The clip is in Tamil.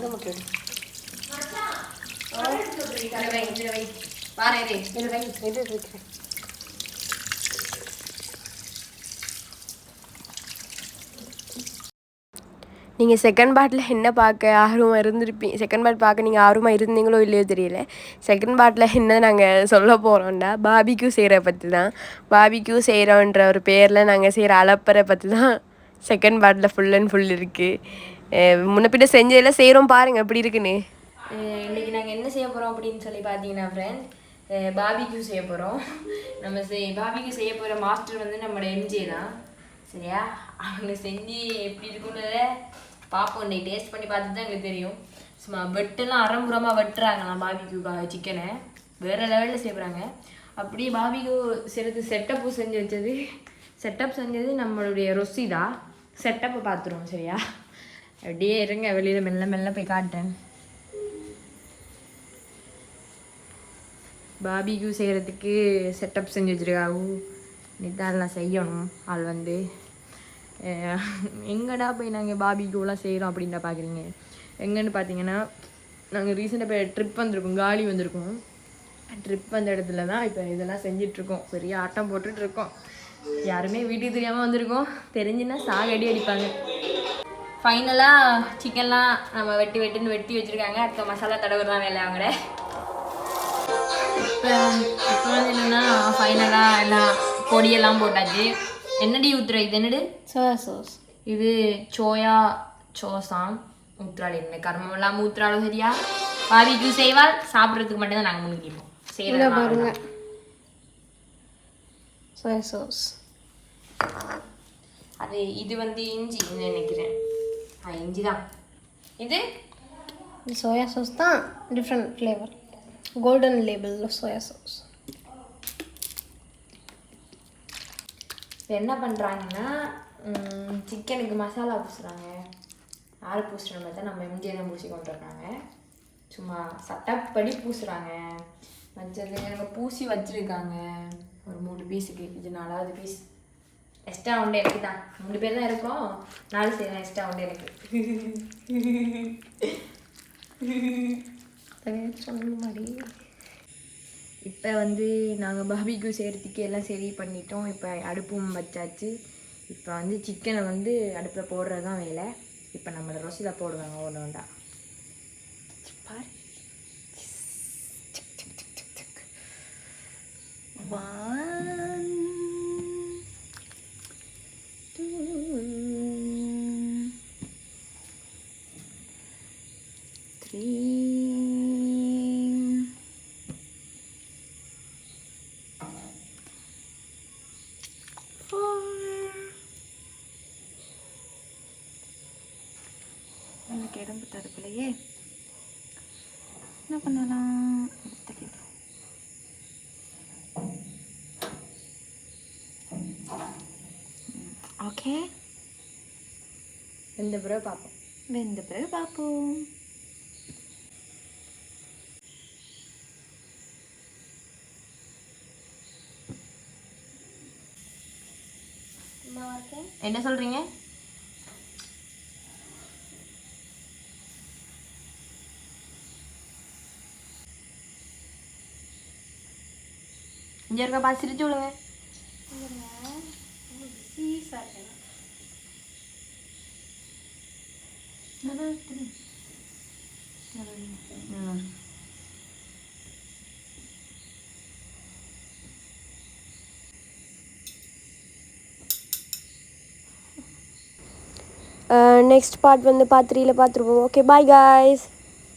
நீங்கள் செகண்ட் பார்ட்டில் என்ன பார்க்க ஆர்வமாக இருந்திருப்பீங்க, செகண்ட் பார்ட் பார்க்க நீங்கள் ஆர்வமாக இருந்தீங்களோ இல்லையோ தெரியல. செகண்ட் பார்ட்டில் என்ன நாங்கள் சொல்ல போகிறோம்டா பாபிக்யூ செய்கிற பற்றி தான். பாபிக்யூ செய்கிறோன்ற ஒரு பேரில் நாங்கள் செய்கிற அலப்பறை பற்றி தான் செகண்ட் பார்ட்டில் ஃபுல் அண்ட் ஃபுல் இருக்குது. முன்னப்பிட்ட செஞ்சதில் செய்கிறோம் பாருங்கள் எப்படி இருக்குன்னு. இன்றைக்கி நாங்கள் என்ன செய்ய போகிறோம் அப்படின்னு சொல்லி பார்த்தீங்கன்னா ஃப்ரெண்ட், பாபிக்யூ செய்ய போகிறோம். நம்ம பாபிக்யூ செய்ய போகிற மாஸ்டர் வந்து நம்மளோட எம்ஜே தான். சரியா, அவங்க செஞ்சு எப்படி இருக்குன்னு பார்ப்போம். இன்றைக்கி டேஸ்ட் பண்ணி பார்த்துட்டு தான் எங்களுக்கு தெரியும். சும்மா வெட்டெல்லாம் அறம்புறமாக வெட்டுறாங்களாம் பாபிக்யூக்காக சிக்கனை, வேறு லெவலில் செய்கிறாங்க. அப்படியே பாபிக்யூ செய்கிறது செட்டப்பு செஞ்சது நம்மளுடைய ரொசிதா. செட்டப்பை பார்த்துருவோம். சரியா, அப்படியே இருங்க, வெளியில் மெல்ல மெல்ல போய் காட்டுறேன். பாபிக்யூ செய்கிறதுக்கு செட்டப் செஞ்சு வச்சுருக்காங்க. இதெல்லாம் செய்யணும். ஆள் வந்து எங்கடா போய் நாங்கள் பாபிக்யூலாம் செய்கிறோம் அப்படின்டா பார்க்குறீங்க. எங்கன்னு பார்த்தீங்கன்னா, நாங்கள் ரீசெண்டாக போய் ட்ரிப் வந்திருக்கோம், காலி வந்திருக்கோம். ட்ரிப் வந்த இடத்துல தான் இப்போ இதெல்லாம் செஞ்சிட்ருக்கோம். சரியா, ஆட்டம் போட்டுட்ருக்கோம். யாருமே வீட்டுக்கு தெரியாமல் வந்திருக்கோம். தெரிஞ்சுன்னா சாகடி அடிப்பாங்க. ஃபைனலாக சிக்கன்லாம் நம்ம வெட்டுன்னு வெட்டி வச்சுருக்காங்க. அடுத்த மசாலா தடவுறதான் வேலை அவங்கள. இப்போ வந்து என்னென்னா ஃபைனலாக எல்லாம் பொடியெல்லாம் போட்டாச்சு. என்னடி ஊற்றுற? இது என்னடு? Soya sauce. இது சோயா சோஸாம் ஊத்துறாள். என்ன கர்மம் இல்லாமல் ஊத்துறாலும். சரியா, பாபிக்யூ செய்வாள், சாப்பிட்றதுக்கு மட்டும்தான் நாங்கள் முன்னிப்போம். செய்யல பாருங்க, சோயா சாஸ். அது இது வந்து இஞ்சி நினைக்கிறேன். இஞ்சி தான் இது. சோயா சாஸ் தான், different flavour, golden label soya sauce. என்ன பண்ணுறாங்கன்னா, சிக்கனுக்கு மசாலா பூசுகிறாங்க. யார் பூசுகிற மாதிரி தான் நம்ம எம்ஜிஆர் தான் பூசி கொண்டு வர்றாங்க. சும்மா சட்டப்படி பூசுகிறாங்க. வச்சது எனக்கு பூசி வச்சுருக்காங்க ஒரு 3 பீஸுக்கு. இது 4வது பீஸ். எக்ஸ்ட்ரா உண்டு எனக்கு தான். 3 பேர் தான் இருக்கோம், 4 செய்யலாம். எக்ஸ்ட்ரா உண்டு எனக்கு. சொன்ன மாதிரி இப்போ வந்து நாங்கள் பாபிக்யூ செய்கிறதுக்கு எல்லாம் சரி பண்ணிட்டோம். இப்போ அடுப்பும் வச்சாச்சு. இப்போ வந்து சிக்கனை வந்து அடுப்பில் போடுறது தான் வேலை. இப்போ நம்மளோட ரொசியில் போடுவாங்க ஒன்று ஒன்றா. பாரு, 1 2 3 எனக்கு இடம் தரப்பிலையே என்ன பண்ணலாம். ஓகே, வெந்த பிறகு பார்ப்போம். என்ன சொல்றீங்க? இங்கே இருக்க பார்த்து சிரிச்சு விடுங்க. நெக்ஸ்ட் பார்ட் வந்து பார்ட் 3ல பார்த்துருவோம். Okay, bye guys.